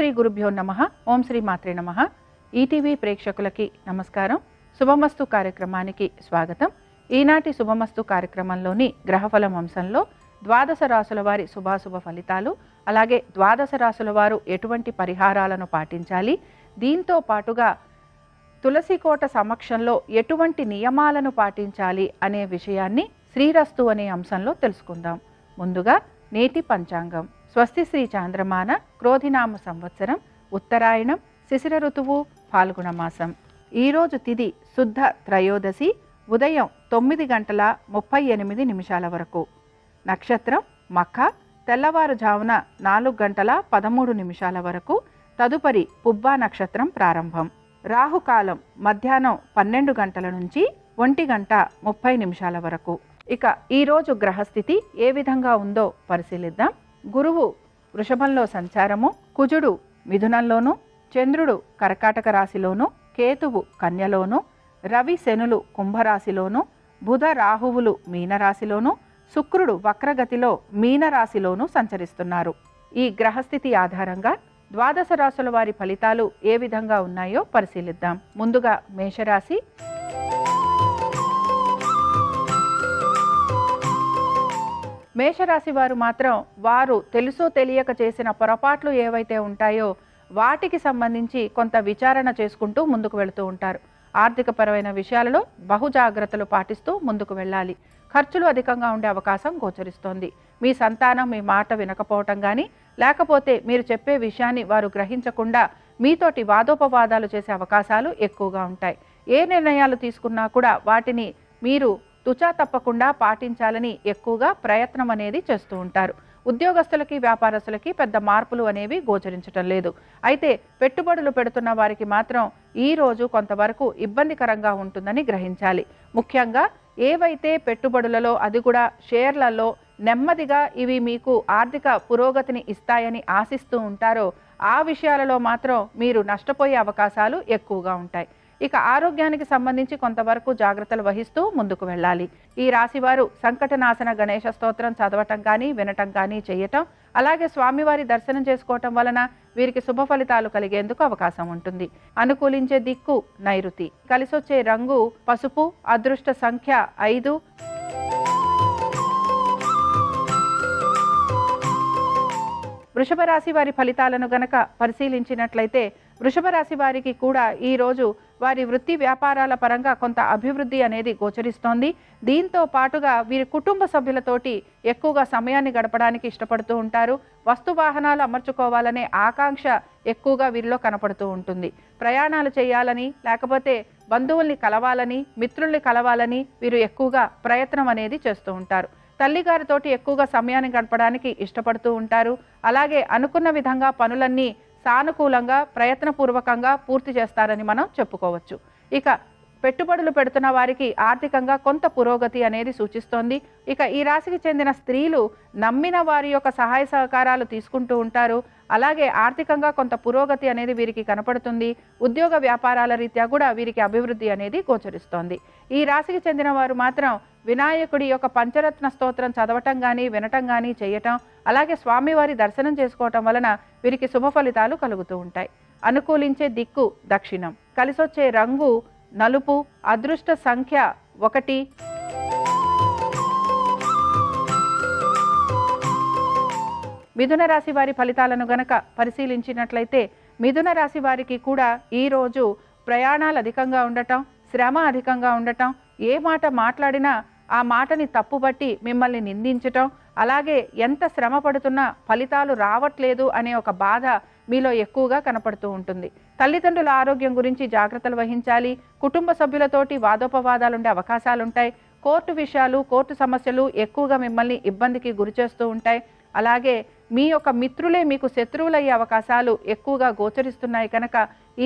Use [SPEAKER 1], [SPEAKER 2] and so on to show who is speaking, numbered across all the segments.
[SPEAKER 1] శ్రీ గురుభ్యో నమః. ఓం శ్రీ మాత్రే నమః. ఈటీవీ ప్రేక్షకులకి నమస్కారం. శుభమస్తు కార్యక్రమానికి స్వాగతం. ఈనాటి శుభమస్తు కార్యక్రమంలోని గ్రహఫలం అంశంలో ద్వాదశ రాశుల వారి శుభాశుభ ఫలితాలు, అలాగే ద్వాదశ రాశుల వారు ఎటువంటి పరిహారాలను పాటించాలి, దీంతో పాటుగా తులసికోట సమక్షంలో ఎటువంటి నియమాలను పాటించాలి అనే విషయాన్ని శ్రీరస్తు అనే అంశంలో తెలుసుకుందాం. ముందుగా నేటి పంచాంగం. స్వస్తి శ్రీ చాంద్రమాన క్రోధినామ సంవత్సరం, ఉత్తరాయణం, శిశిర ఋతువు, ఫాల్గుణ మాసం. ఈరోజు తిథి శుద్ధ త్రయోదశి, ఉదయం 9:38 వరకు. నక్షత్రం మఖ, తెల్లవారుజామున 4:13 వరకు. తదుపరి పుబ్బా నక్షత్రం ప్రారంభం. రాహుకాలం మధ్యాహ్నం 12 గంటల నుంచి 1:30 వరకు. ఇక ఈరోజు గ్రహస్థితి ఏ విధంగా ఉందో పరిశీలిద్దాం. గురువు వృషభంలో సంచారము, కుజుడు మిథునంలోను, చంద్రుడు కర్కాటక రాశిలోను, కేతువు కన్యలోను, రవి శనులు కుంభరాశిలోను, బుధ రాహువులు మీనరాశిలోను, శుక్రుడు వక్రగతిలో మీనరాశిలోను సంచరిస్తున్నారు. ఈ గ్రహస్థితి ఆధారంగా ద్వాదశ రాశుల వారి ఫలితాలు ఏ విధంగా ఉన్నాయో పరిశీలిద్దాం. ముందుగా మేషరాశి. మేషరాశి వారు మాత్రం వారు తెలుసో తెలియక చేసిన పొరపాట్లు ఏవైతే ఉంటాయో వాటికి సంబంధించి కొంత విచారణ చేసుకుంటూ ముందుకు వెళుతూ ఉంటారు. ఆర్థికపరమైన విషయాలలో బహుజాగ్రత్తలు పాటిస్తూ ముందుకు వెళ్ళాలి. ఖర్చులు అధికంగా ఉండే అవకాశం గోచరిస్తోంది. మీ సంతానం మీ మాట వినకపోవటం కానీ, లేకపోతే మీరు చెప్పే విషయాన్ని వారు గ్రహించకుండా మీతోటి వాదోపవాదాలు చేసే అవకాశాలు ఎక్కువగా ఉంటాయి. ఏ నిర్ణయాలు తీసుకున్నా కూడా వాటిని మీరు తుచా తప్పకుండా పాటించాలని ఎక్కువగా ప్రయత్నం అనేది చేస్తూ ఉంటారు. ఉద్యోగస్తులకి వ్యాపారస్తులకి పెద్ద మార్పులు అనేవి గోచరించటం లేదు. అయితే పెట్టుబడులు పెడుతున్న వారికి మాత్రం ఈ రోజు కొంతవరకు ఇబ్బందికరంగా ఉంటుందని గ్రహించాలి. ముఖ్యంగా ఏవైతే పెట్టుబడులలో, అది కూడా షేర్లలో నెమ్మదిగా ఇవి మీకు ఆర్థిక పురోగతిని ఇస్తాయని ఆశిస్తూ ఉంటారో ఆ విషయాలలో మాత్రం మీరు నష్టపోయే అవకాశాలు ఎక్కువగా ఉంటాయి. ఇక ఆరోగ్యానికి సంబంధించి కొంతవరకు జాగ్రత్తలు వహిస్తూ ముందుకు వెళ్ళాలి. ఈ రాశివారు సంకటనాశన గణేశ స్తోత్రం చదవటం కానీ వినటం కానీ చేయటం, అలాగే స్వామివారి దర్శనం చేసుకోవటం వలన వీరికి శుభ ఫలితాలు కలిగేందుకు అవకాశం ఉంటుంది. అనుకూలించే దిక్కు నైరుతి. కలిసొచ్చే రంగు పసుపు. అదృష్ట సంఖ్య 5. వృషభ రాశి వారి ఫలితాలను గనక పరిశీలించినట్లయితే వృషభ రాశి వారికి కూడా ఈరోజు వారి వృత్తి వ్యాపారాల పరంగా కొంత అభివృద్ధి అనేది గోచరిస్తోంది. దీంతో పాటుగా వీరి కుటుంబ సభ్యులతోటి ఎక్కువగా సమయాన్ని గడపడానికి ఇష్టపడుతూ ఉంటారు. వస్తు వాహనాలు అమర్చుకోవాలనే ఆకాంక్ష ఎక్కువగా వీరిలో కనపడుతూ ఉంటుంది. ప్రయాణాలు చేయాలని, లేకపోతే బంధువుల్ని కలవాలని, మిత్రుల్ని కలవాలని వీరు ఎక్కువగా ప్రయత్నం అనేది చేస్తూ ఉంటారు. తల్లిగారితోటి ఎక్కువగా సమయాన్ని గడపడానికి ఇష్టపడుతూ ఉంటారు. అలాగే అనుకున్న విధంగా పనులన్నీ సానుకూలంగా ప్రయత్నపూర్వకంగా పూర్తి చేస్తారని మనం చెప్పుకోవచ్చు. ఇక పెట్టుబడులు పెడుతున్న వారికి ఆర్థికంగా కొంత పురోగతి అనేది సూచిస్తోంది. ఇక ఈ రాశికి చెందిన స్త్రీలు నమ్మిన వారి యొక్క సహాయ సహకారాలు తీసుకుంటూ ఉంటారు. అలాగే ఆర్థికంగా కొంత పురోగతి అనేది వీరికి కనపడుతుంది. ఉద్యోగ వ్యాపారాల రీత్యా కూడా వీరికి అభివృద్ధి అనేది గోచరిస్తోంది. ఈ రాశికి చెందిన వారు మాత్రం వినాయకుడి యొక్క పంచరత్న స్తోత్రం చదవటం కానీ వినటం కానీ చేయటం, అలాగే స్వామివారి దర్శనం చేసుకోవటం వలన వీరికి శుభ ఫలితాలు కలుగుతూ ఉంటాయి. అనుకూలించే దిక్కు దక్షిణం. కలిసొచ్చే రంగు నలుపు. అదృష్ట సంఖ్య 1. మిథున రాశి వారి ఫలితాలను గనక పరిశీలించినట్లయితే మిథున రాశి వారికి కూడా ఈరోజు ప్రయాణాలు అధికంగా ఉండటం, శ్రమ అధికంగా ఉండటం, ఏ మాట మాట్లాడినా ఆ మాటని తప్పుబట్టి మిమ్మల్ని నిందించటం, అలాగే ఎంత శ్రమ పడుతున్నా ఫలితాలు రావట్లేదు అనే ఒక బాధ మీలో ఎక్కువగా కనపడుతూ ఉంటుంది. తల్లిదండ్రుల ఆరోగ్యం గురించి జాగ్రత్తలు వహించాలి. కుటుంబ సభ్యులతోటి వాదోపవాదాలు ఉండే అవకాశాలు ఉంటాయి. కోర్టు విషయాలు, కోర్టు సమస్యలు ఎక్కువగా మిమ్మల్ని ఇబ్బందికి గురి చేస్తూ ఉంటాయి. అలాగే మీ యొక్క మిత్రులే మీకు శత్రువులయ్యే అవకాశాలు ఎక్కువగా గోచరిస్తున్నాయి కనుక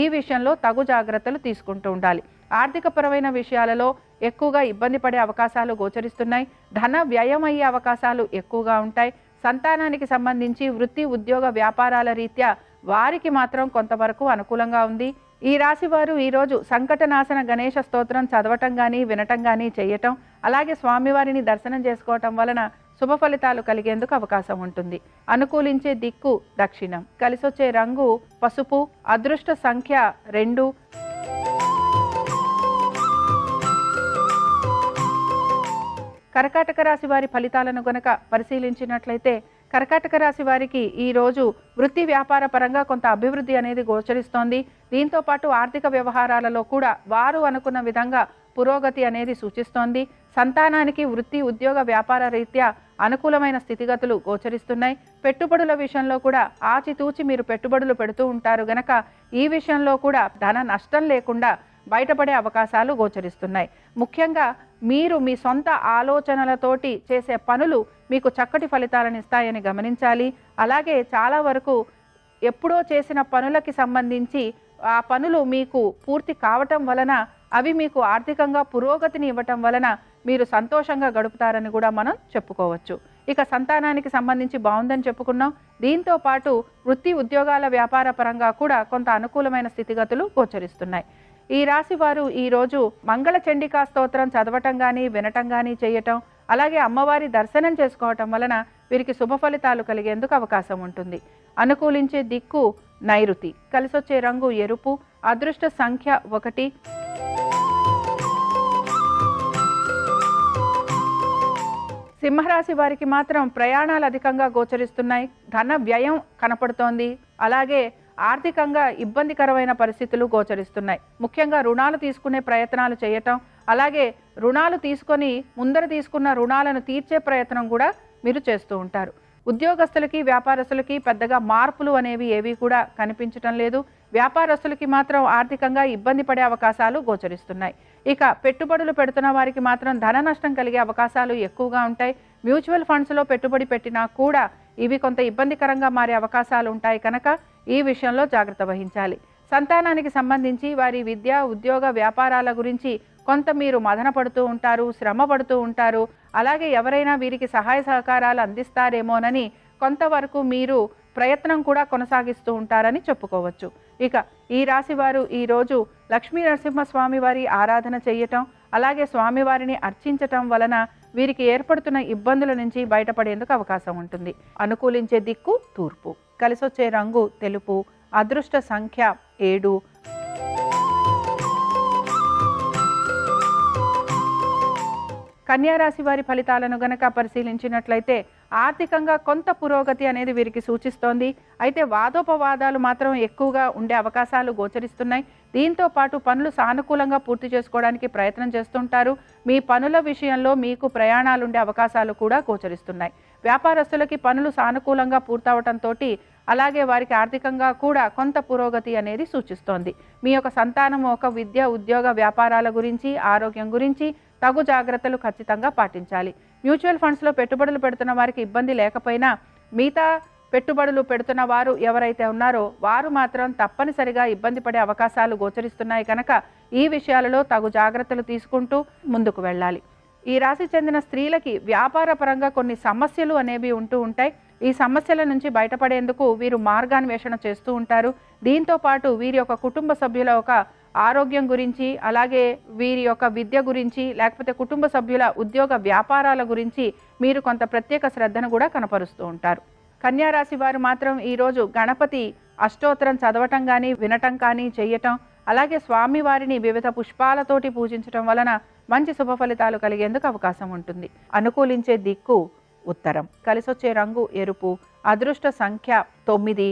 [SPEAKER 1] ఈ విషయంలో తగు జాగ్రత్తలు తీసుకుంటూ ఉండాలి. ఆర్థికపరమైన విషయాలలో ఎక్కువగా ఇబ్బంది పడే అవకాశాలు గోచరిస్తున్నాయి. ధన వ్యయం అయ్యే అవకాశాలు ఎక్కువగా ఉంటాయి. సంతానానికి సంబంధించి వృత్తి ఉద్యోగ వ్యాపారాల రీత్యా వారికి మాత్రం కొంతవరకు అనుకూలంగా ఉంది. ఈ రాశి వారు ఈరోజు సంకటనాశన గణేష స్తోత్రం చదవటం కానీ వినటం కానీ చేయటం, అలాగే స్వామివారిని దర్శనం చేసుకోవటం వలన శుభ ఫలితాలు కలిగేందుకు అవకాశం ఉంటుంది. అనుకూలించే దిక్కు దక్షిణం. కలిసొచ్చే రంగు పసుపు. అదృష్ట సంఖ్య 2. కర్కాటక రాశి వారి ఫలితాలను గనక పరిశీలించినట్లయితే కర్కాటక రాశి వారికి ఈరోజు వృత్తి వ్యాపార పరంగా కొంత అభివృద్ధి అనేది గోచరిస్తోంది. దీంతో పాటు ఆర్థిక వ్యవహారాలలో కూడా వారు అనుకున్న విధంగా పురోగతి అనేది సూచిస్తోంది. సంతానానికి వృత్తి ఉద్యోగ వ్యాపార రీత్యా అనుకూలమైన స్థితిగతులు గోచరిస్తున్నాయి. పెట్టుబడుల విషయంలో కూడా ఆచితూచి మీరు పెట్టుబడులు పెడుతూ ఉంటారు గనక ఈ విషయంలో కూడా ధన నష్టం లేకుండా బయటపడే అవకాశాలు గోచరిస్తున్నాయి. ముఖ్యంగా మీరు మీ సొంత ఆలోచనలతోటి చేసే పనులు మీకు చక్కటి ఫలితాలను ఇస్తాయని గమనించాలి. అలాగే చాలా వరకు ఎప్పుడో చేసిన పనులకి సంబంధించి ఆ పనులు మీకు పూర్తి కావటం వలన అవి మీకు ఆర్థికంగా పురోగతిని ఇవ్వటం వలన మీరు సంతోషంగా గడుపుతారని కూడా మనం చెప్పుకోవచ్చు. ఇక సంతానానికి సంబంధించి బాగుందని చెప్పుకున్నాం. దీంతో పాటు వృత్తి ఉద్యోగాల వ్యాపార పరంగా కూడా కొంత అనుకూలమైన స్థితిగతులు గోచరిస్తున్నాయి. ఈ రాశి వారు ఈరోజు మంగళ చండికా స్తోత్రం చదవటం కానీ వినటం కానీ చేయటం, అలాగే అమ్మవారి దర్శనం చేసుకోవటం వలన వీరికి శుభ ఫలితాలు కలిగేందుకు అవకాశం ఉంటుంది. అనుకూలించే దిక్కు నైరుతి. కలిసొచ్చే రంగు ఎరుపు. అదృష్ట సంఖ్య 1. సింహరాశి వారికి మాత్రం ప్రయాణాలు అధికంగా గోచరిస్తున్నాయి. ధన వ్యయం కనపడుతోంది. అలాగే ఆర్థికంగా ఇబ్బందికరమైన పరిస్థితులు గోచరిస్తున్నాయి. ముఖ్యంగా రుణాలు తీసుకునే ప్రయత్నాలు చేయటం, అలాగే రుణాలు తీసుకొని ముందర తీసుకున్న రుణాలను తీర్చే ప్రయత్నం కూడా మీరు చేస్తూ ఉంటారు. ఉద్యోగస్తులకి వ్యాపారస్తులకి పెద్దగా మార్పులు అనేవి ఏవి కూడా కనిపించటం లేదు. వ్యాపారస్తులకి మాత్రం ఆర్థికంగా ఇబ్బంది పడే అవకాశాలు గోచరిస్తున్నాయి. ఇక పెట్టుబడులు పెడుతున్న వారికి మాత్రం ధన నష్టం కలిగే అవకాశాలు ఎక్కువగా ఉంటాయి. మ్యూచువల్ ఫండ్స్లో పెట్టుబడి పెట్టినా కూడా ఇవి కొంత ఇబ్బందికరంగా మారే అవకాశాలు ఉంటాయి కనుక ఈ విషయంలో జాగ్రత్త వహించాలి. సంతానానికి సంబంధించి వారి విద్య ఉద్యోగ వ్యాపారాల గురించి కొంత మీరు మదన పడుతూ ఉంటారు, శ్రమ పడుతూ ఉంటారు. అలాగే ఎవరైనా వీరికి సహాయ సహకారాలు అందిస్తారేమోనని కొంతవరకు మీరు ప్రయత్నం కూడా కొనసాగిస్తూ ఉంటారని చెప్పుకోవచ్చు. ఇక ఈ రాశి వారు ఈరోజు లక్ష్మీ నరసింహస్వామి వారి ఆరాధన చేయటం, అలాగే స్వామివారిని అర్చించటం వలన వీరికి ఏర్పడుతున్న ఇబ్బందుల నుంచి బయటపడేందుకు అవకాశం ఉంటుంది. అనుకూలించే దిక్కు తూర్పు. కలిసొచ్చే రంగు తెలుపు. అదృష్ట సంఖ్య 7. కన్యారాశి వారి ఫలితాలను గనక పరిశీలించినట్లయితే ఆర్థికంగా కొంత పురోగతి అనేది వీరికి సూచిస్తోంది. అయితే వాదోపవాదాలు మాత్రం ఎక్కువగా ఉండే అవకాశాలు గోచరిస్తున్నాయి. దీంతో పాటు పనులు సానుకూలంగా పూర్తి చేసుకోవడానికి ప్రయత్నం చేస్తుంటారు. మీ పనుల విషయంలో మీకు ప్రయాణాలు ఉండే అవకాశాలు కూడా గోచరిస్తున్నాయి. వ్యాపారస్తులకి పనులు సానుకూలంగా పూర్తవటంతో అలాగే వారికి ఆర్థికంగా కూడా కొంత పురోగతి అనేది సూచిస్తోంది. మీ యొక్క సంతానం ఒక విద్య ఉద్యోగ వ్యాపారాల గురించి ఆరోగ్యం గురించి తగు జాగ్రత్తలు ఖచ్చితంగా పాటించాలి. మ్యూచువల్ ఫండ్స్లో పెట్టుబడులు పెడుతున్న వారికి ఇబ్బంది లేకపోయినా మిగతా పెట్టుబడులు పెడుతున్న వారు ఎవరైతే ఉన్నారో వారు మాత్రం తప్పనిసరిగా ఇబ్బంది పడే అవకాశాలు గోచరిస్తున్నాయి కనుక ఈ విషయాలలో తగు జాగ్రత్తలు తీసుకుంటూ ముందుకు వెళ్ళాలి. ఈ రాశి చెందిన స్త్రీలకి వ్యాపార పరంగా కొన్ని సమస్యలు అనేవి ఉంటూ ఉంటాయి. ఈ సమస్యల నుంచి బయటపడేందుకు వీరు మార్గాన్వేషణ చేస్తూ ఉంటారు. దీంతో పాటు వీరి యొక్క కుటుంబ సభ్యుల ఒక ఆరోగ్యం గురించి, అలాగే వీరి యొక్క విద్య గురించి, లేకపోతే కుటుంబ సభ్యుల ఉద్యోగ వ్యాపారాల గురించి మీరు కొంత ప్రత్యేక శ్రద్ధను కూడా కనపరుస్తూ ఉంటారు. కన్యారాశి వారు మాత్రం ఈరోజు గణపతి అష్టోత్తరం చదవటం కానీ వినటం కానీ చేయటం, అలాగే స్వామివారిని వివిధ పుష్పాలతోటి పూజించటం వలన మంచి శుభ ఫలితాలు కలిగేందుకు అవకాశం ఉంటుంది. అనుకూలించే దిక్కు ఉత్తరం. కలిసొచ్చే రంగు ఎరుపు. అదృష్ట సంఖ్య 9.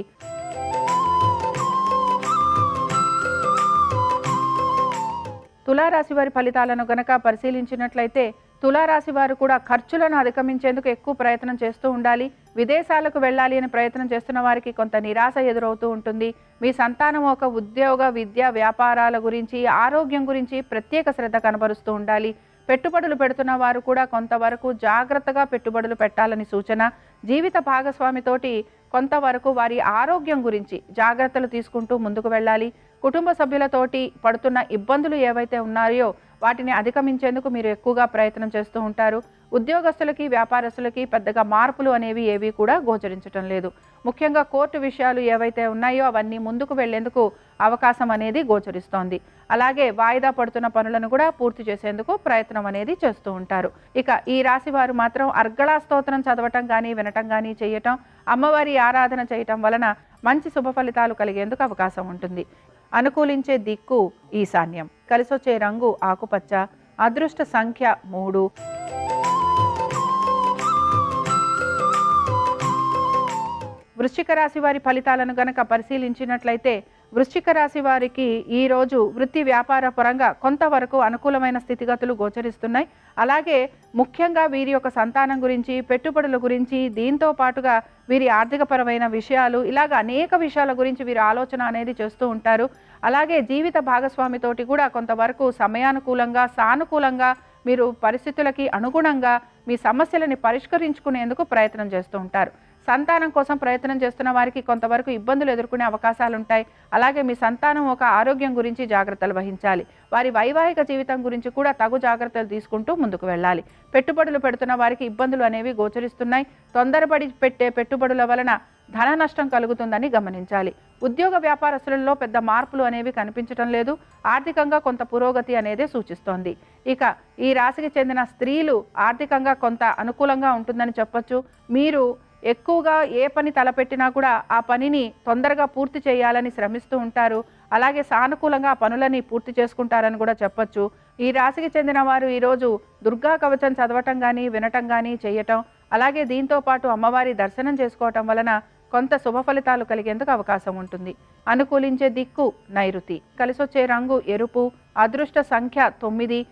[SPEAKER 1] తులారాశి వారి ఫలితాలను గనక పరిశీలించినట్లయితే తులారాశి వారు కూడా ఖర్చులను అధిగమించేందుకు ఎక్కువ ప్రయత్నం చేస్తూ ఉండాలి. విదేశాలకు వెళ్ళాలి అని ప్రయత్నం చేస్తున్న వారికి కొంత నిరాశ ఎదురవుతూ ఉంటుంది. మీ సంతానం ఒక ఉద్యోగ విద్య వ్యాపారాల గురించి ఆరోగ్యం గురించి ప్రత్యేక శ్రద్ధ కనబరుస్తూ ఉండాలి. పెట్టుబడులు పెడుతున్న వారు కూడా కొంతవరకు జాగ్రత్తగా పెట్టుబడులు పెట్టాలని సూచన. జీవిత భాగస్వామితోటి కొంతవరకు వారి ఆరోగ్యం గురించి జాగ్రత్తలు తీసుకుంటూ ముందుకు వెళ్ళాలి. కుటుంబ సభ్యులతోటి పడుతున్న ఇబ్బందులు ఏవైతే ఉన్నాయో వాటిని అధిగమించేందుకు మీరు ఎక్కువగా ప్రయత్నం చేస్తూ ఉంటారు. ఉద్యోగస్తులకి వ్యాపారస్తులకి పెద్దగా మార్పులు అనేవి ఏవి కూడా గోచరించటం లేదు. ముఖ్యంగా కోర్టు విషయాలు ఏవైతే ఉన్నాయో అవన్నీ ముందుకు వెళ్లేందుకు అవకాశం అనేది గోచరిస్తోంది. అలాగే వాయిదా పడుతున్న పనులను కూడా పూర్తి చేసేందుకు ప్రయత్నం అనేది చేస్తూ ఉంటారు. ఇక ఈ రాశి వారు మాత్రం అర్గళా స్తోత్రం చదవటం కానీ వినటం కానీ చేయటం, అమ్మవారి ఆరాధన చేయటం వలన మంచి శుభ ఫలితాలు కలిగేందుకు అవకాశం ఉంటుంది. అనుకూలించే దిక్కు ఈశాన్యం. కలిసొచ్చే రంగు ఆకుపచ్చ. అదృష్ట సంఖ్య 3. వృశ్చిక రాశి వారి ఫలితాలను గనక పరిశీలించినట్లయితే వృశ్చిక రాశి వారికి ఈరోజు వృత్తి వ్యాపార పరంగా కొంతవరకు అనుకూలమైన స్థితిగతులు గోచరిస్తున్నాయి. అలాగే ముఖ్యంగా వీరి యొక్క సంతానం గురించి, పెట్టుబడుల గురించి, దీంతో పాటుగా వీరి ఆర్థికపరమైన విషయాలు, ఇలాగ అనేక విషయాల గురించి వీరు ఆలోచన అనేది చేస్తూ ఉంటారు. అలాగే జీవిత భాగస్వామితోటి కూడా కొంతవరకు సమయానుకూలంగా, సానుకూలంగా మీరు పరిస్థితులకి అనుగుణంగా మీ సమస్యలని పరిష్కరించుకునేందుకు ప్రయత్నం చేస్తూ ఉంటారు. సంతానం కోసం ప్రయత్నం చేస్తున్న వారికి కొంతవరకు ఇబ్బందులు ఎదుర్కొనే అవకాశాలు ఉంటాయి. అలాగే మీ సంతానం ఒక ఆరోగ్యం గురించి జాగ్రత్తలు వహించాలి. వారి వైవాహిక జీవితం గురించి కూడా తగు జాగ్రత్తలు తీసుకుంటూ ముందుకు వెళ్ళాలి. పెట్టుబడులు పెడుతున్న వారికి ఇబ్బందులు అనేవి గోచరిస్తున్నాయి. తొందరపడి పెట్టే పెట్టుబడుల వలన ధన నష్టం కలుగుతుందని గమనించాలి. ఉద్యోగ వ్యాపారస్తులలో పెద్ద మార్పులు అనేవి కనిపించడం లేదు. ఆర్థికంగా కొంత పురోగతి అనేది సూచిస్తోంది. ఇక ఈ రాశికి చెందిన స్త్రీలు ఆర్థికంగా కొంత అనుకూలంగా ఉంటుందని చెప్పొచ్చు. మీరు ఎక్కువగా ఏ పని తలపెట్టినా కూడా ఆ పనిని తొందరగా పూర్తి చేయాలని శ్రమిస్తూ ఉంటారు. అలాగే సానుకూలంగా ఆ పనులని పూర్తి చేసుకుంటారని కూడా చెప్పొచ్చు. ఈ రాశికి చెందిన వారు ఈరోజు దుర్గా కవచం చదవటం కానీ వినటం కానీ చేయటం, అలాగే దీంతో పాటు అమ్మవారి దర్శనం చేసుకోవటం వలన కొంత శుభ ఫలితాలు కలిగేందుకు అవకాశం ఉంటుంది. అనుకూలించే దిక్కు నైరుతి. కలిసొచ్చే రంగు ఎరుపు. అదృష్ట సంఖ్య 9.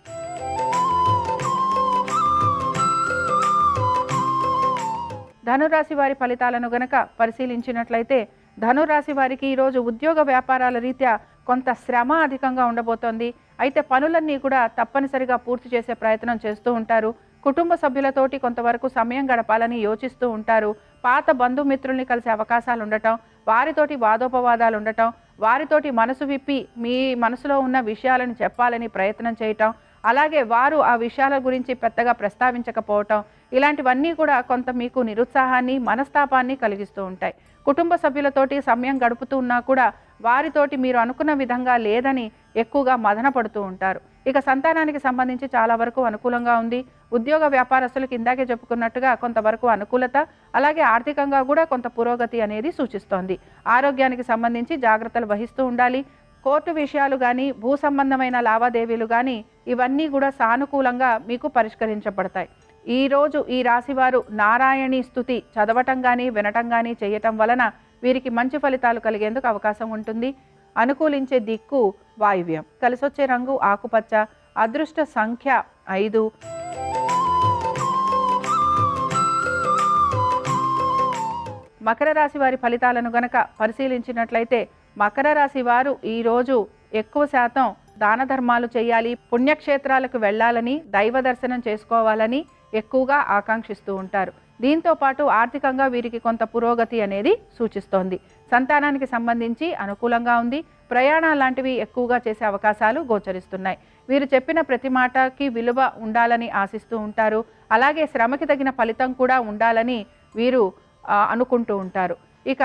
[SPEAKER 1] ధనురాశి వారి ఫలితాలను గనక పరిశీలించినట్లయితే ధనురాశి వారికి ఈరోజు ఉద్యోగ వ్యాపారాల రీత్యా కొంత శ్రమ అధికంగా ఉండబోతోంది. అయితే పనులన్నీ కూడా తప్పనిసరిగా పూర్తి చేసే ప్రయత్నం చేస్తూ ఉంటారు. కుటుంబ సభ్యులతోటి కొంతవరకు సమయం గడపాలని యోచిస్తూ ఉంటారు. పాత బంధుమిత్రుల్ని కలిసే అవకాశాలు ఉండటం, వారితోటి వాదోపవాదాలు ఉండటం, వారితోటి మనసు విప్పి మీ మనసులో ఉన్న విషయాలను చెప్పాలని ప్రయత్నం చేయటం, అలాగే వారు ఆ విషయాల గురించి పెద్దగా ప్రస్తావించకపోవటం, ఇలాంటివన్నీ కూడా కొంత మీకు నిరుత్సాహాన్ని, మనస్తాపాన్ని కలిగిస్తూ ఉంటాయి. కుటుంబ సభ్యులతోటి సమయం గడుపుతూ ఉన్నా కూడా వారితోటి మీరు అనుకున్న విధంగా లేదని ఎక్కువగా మదన పడుతూ ఉంటారు. ఇక సంతానానికి సంబంధించి చాలా వరకు అనుకూలంగా ఉంది. ఉద్యోగ వ్యాపారస్తులకు ఇందాకే చెప్పుకున్నట్టుగా కొంతవరకు అనుకూలత, అలాగే ఆర్థికంగా కూడా కొంత పురోగతి అనేది సూచిస్తోంది. ఆరోగ్యానికి సంబంధించి జాగ్రత్తలు వహిస్తూ ఉండాలి. కోర్టు విషయాలు కానీ, భూ సంబంధమైన లావాదేవీలు కానీ ఇవన్నీ కూడా సానుకూలంగా మీకు పరిష్కరించబడతాయి. ఈరోజు ఈ రాశివారు నారాయణీ స్తుతి చదవటం కానీ వినటం కానీ చేయటం వలన వీరికి మంచి ఫలితాలు కలిగేందుకు అవకాశం ఉంటుంది. అనుకూలించే దిక్కు వాయువ్యం. కలిసొచ్చే రంగు ఆకుపచ్చ. అదృష్ట సంఖ్య 5. మకర రాశి వారి ఫలితాలను గనక పరిశీలించినట్లయితే మకర రాశి వారు ఈరోజు ఎక్కువ శాతం దాన ధర్మాలు చేయాలి, పుణ్యక్షేత్రాలకు వెళ్ళాలని, దైవ దర్శనం చేసుకోవాలని ఎక్కువగా ఆకాంక్షిస్తూ ఉంటారు. దీంతో పాటు ఆర్థికంగా వీరికి కొంత పురోగతి అనేది సూచిస్తోంది. సంతానానికి సంబంధించి అనుకూలంగా ఉంది. ప్రయాణాలు లాంటివి ఎక్కువగా చేసే అవకాశాలు గోచరిస్తున్నాయి. వీరు చెప్పిన ప్రతి మాటకి విలువ ఉండాలని ఆశిస్తూ ఉంటారు. అలాగే శ్రమకి తగిన ఫలితం కూడా ఉండాలని వీరు అనుకుంటూ ఉంటారు. ఇక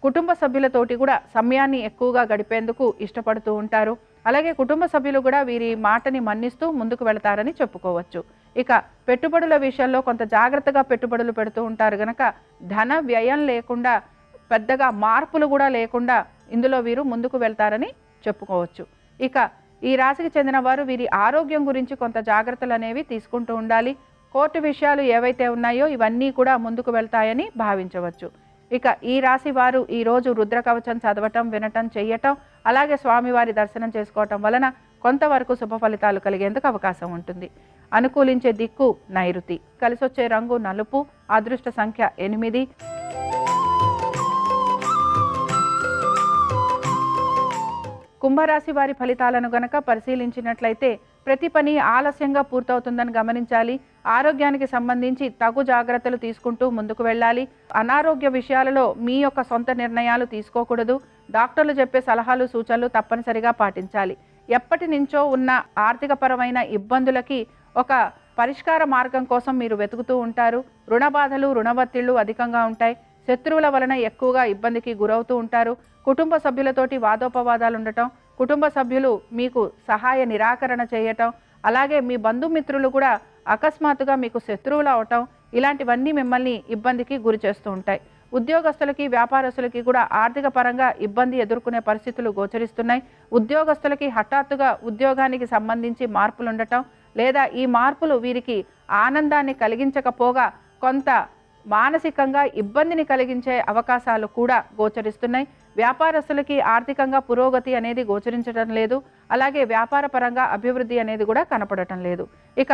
[SPEAKER 1] కుటుంబ సభ్యులతోటి కూడా సమయాన్ని ఎక్కువగా గడిపేందుకు ఇష్టపడుతూ ఉంటారు. అలాగే కుటుంబ సభ్యులు కూడా వీరి మాటని మన్నిస్తూ ముందుకు వెళతారని చెప్పుకోవచ్చు. ఇక పెట్టుబడుల విషయంలో కొంత జాగ్రత్తగా పెట్టుబడులు పెడుతూ ఉంటారు గనక ధన వ్యయం లేకుండా, పెద్దగా మార్పులు కూడా లేకుండా ఇందులో వీరు ముందుకు వెళ్తారని చెప్పుకోవచ్చు. ఇక ఈ రాశికి చెందిన వారు వీరి ఆరోగ్యం గురించి కొంత జాగ్రత్తలు అనేవి తీసుకుంటూ ఉండాలి. కోర్టు విషయాలు ఏవైతే ఉన్నాయో ఇవన్నీ కూడా ముందుకు వెళ్తాయని భావించవచ్చు. ఇక ఈ రాశి వారు ఈరోజు రుద్ర కవచం చదవటం, వినటం, చెయ్యటం, అలాగే స్వామివారి దర్శనం చేసుకోవటం వలన కొంతవరకు శుభ ఫలితాలు కలిగేందుకు అవకాశం ఉంటుంది. అనుకూలించే దిక్కు నైరుతి. కలిసొచ్చే రంగు నలుపు. అదృష్ట సంఖ్య 8. కుంభరాశి వారి ఫలితాలను గనక పరిశీలించినట్లయితే ప్రతి పని ఆలస్యంగా పూర్తవుతుందని గమనించాలి. ఆరోగ్యానికి సంబంధించి తగు జాగ్రత్తలు తీసుకుంటూ ముందుకు వెళ్ళాలి. అనారోగ్య విషయాలలో మీ యొక్క సొంత నిర్ణయాలు తీసుకోకూడదు. డాక్టర్లు చెప్పే సలహాలు, సూచనలు తప్పనిసరిగా పాటించాలి. ఎప్పటి నుంచో ఉన్న ఆర్థికపరమైన ఇబ్బందులకి ఒక పరిష్కార మార్గం కోసం మీరు వెతుకుతూ ఉంటారు. రుణ బాధలు, రుణ ఒత్తిళ్లు అధికంగా ఉంటాయి. శత్రువుల వలన ఎక్కువగా ఇబ్బందికి గురవుతూ ఉంటారు. కుటుంబ సభ్యులతోటి వాదోపవాదాలు ఉండటం, కుటుంబ సభ్యులు మీకు సహాయ నిరాకరణ చేయటం, అలాగే మీ బంధుమిత్రులు కూడా అకస్మాత్తుగా మీకు శత్రువులు అవటం, ఇలాంటివన్నీ మిమ్మల్ని ఇబ్బందికి గురి చేస్తూ ఉంటాయి. ఉద్యోగస్తులకి, వ్యాపారస్తులకి కూడా ఆర్థిక పరంగా ఇబ్బంది ఎదుర్కొనే పరిస్థితులు గోచరిస్తున్నాయి. ఉద్యోగస్తులకి హఠాత్తుగా ఉద్యోగానికి సంబంధించి మార్పులు ఉండటం, లేదా ఈ మార్పులు వీరికి ఆనందాన్ని కలిగించకపోగా కొంత మానసికంగా ఇబ్బందిని కలిగించే అవకాశాలు కూడా గోచరిస్తున్నాయి. వ్యాపారస్తులకి ఆర్థికంగా పురోగతి అనేది గోచరించడం లేదు. అలాగే వ్యాపార పరంగా అభివృద్ధి అనేది కూడా కనపడటం లేదు. ఇక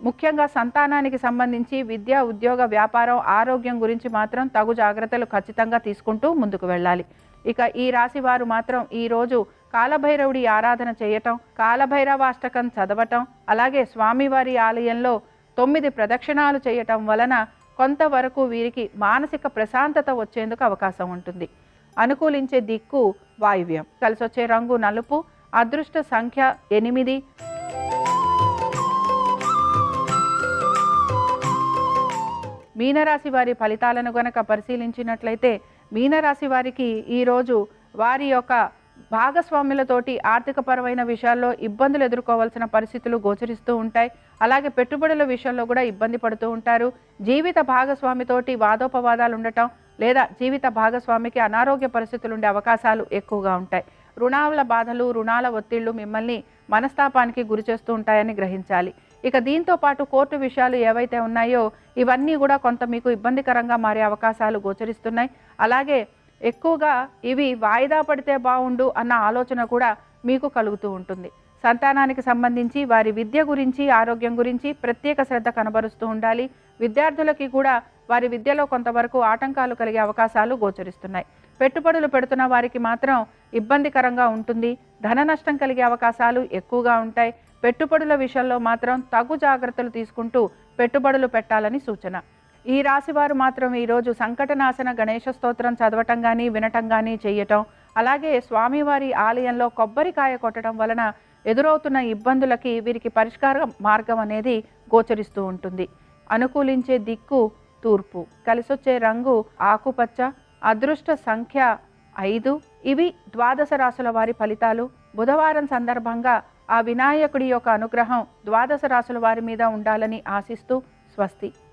[SPEAKER 1] ముఖ్యంగా సంతానానికి సంబంధించి విద్య, ఉద్యోగ, వ్యాపారం, ఆరోగ్యం గురించి మాత్రం తగు జాగ్రత్తలు ఖచ్చితంగా తీసుకుంటూ ముందుకు వెళ్ళాలి. ఇక ఈ రాశి వారు మాత్రం ఈరోజు కాలభైరవుడి ఆరాధన చేయటం, కాలభైరవాష్టకం చదవటం, అలాగే స్వామివారి ఆలయంలో 9 ప్రదక్షిణాలు చేయటం వలన కొంతవరకు వీరికి మానసిక ప్రశాంతత వచ్చేందుకు అవకాశం ఉంటుంది. అనుకూలించే దిక్కు వాయువ్యం. కలిసొచ్చే రంగు నలుపు. అదృష్ట సంఖ్య 8. మీనరాశి వారి ఫలితాలను గనక పరిశీలించినట్లయితే మీనరాశి వారికి ఈరోజు వారి యొక్క భాగస్వాములతోటి ఆర్థికపరమైన విషయాల్లో ఇబ్బందులు ఎదుర్కోవాల్సిన పరిస్థితులు గోచరిస్తూ ఉంటాయి. అలాగే పెట్టుబడుల విషయంలో కూడా ఇబ్బంది పడుతూ ఉంటారు. జీవిత భాగస్వామితోటి వాదోపవాదాలు ఉండటం, లేదా జీవిత భాగస్వామికి అనారోగ్య పరిస్థితులు ఉండే అవకాశాలు ఎక్కువగా ఉంటాయి. రుణాల బాధలు, రుణాల ఒత్తిళ్లు మిమ్మల్ని మనస్తాపానికి గురి చేస్తూ ఉంటాయని గ్రహించాలి. ఇక దీంతో పాటు కోర్టు విషయాలు ఏవైతే ఉన్నాయో ఇవన్నీ కూడా కొంత మీకు ఇబ్బందికరంగా మారే అవకాశాలు గోచరిస్తున్నాయి. అలాగే ఎక్కువగా ఇవి వాయిదా పడితే బాగుండు అన్న ఆలోచన కూడా మీకు కలుగుతూ ఉంటుంది. సంతానానికి సంబంధించి వారి విద్య గురించి, ఆరోగ్యం గురించి ప్రత్యేక శ్రద్ధ కనబరుస్తూ ఉండాలి. విద్యార్థులకి కూడా వారి విద్యలో కొంతవరకు ఆటంకాలు కలిగే అవకాశాలు గోచరిస్తున్నాయి. పెట్టుబడులు పెడుతున్న వారికి మాత్రం ఇబ్బందికరంగా ఉంటుంది. ధన నష్టం కలిగే అవకాశాలు ఎక్కువగా ఉంటాయి. పెట్టుబడుల విషయంలో మాత్రం తగు జాగ్రత్తలు తీసుకుంటూ పెట్టుబడులు పెట్టాలని సూచన. ఈ రాశి వారు మాత్రం ఈరోజు సంకటనాశన గణేష స్తోత్రం చదవటం కానీ, వినటం కానీ చేయటం, అలాగే స్వామివారి ఆలయంలో కొబ్బరికాయ కొట్టడం వలన ఎదురవుతున్న ఇబ్బందులకి వీరికి పరిష్కార మార్గం అనేది గోచరిస్తూ ఉంటుంది. అనుకూలించే దిక్కు తూర్పు. కలిసొచ్చే రంగు ఆకుపచ్చ. అదృష్ట సంఖ్య 5. ఇవి ద్వాదశ రాశుల వారి ఫలితాలు. బుధవారం సందర్భంగా ఆ వినాయకుడి యొక్క అనుగ్రహం ద్వాదశ రాశుల వారి మీద ఉండాలని ఆశిస్తూ స్వస్తి.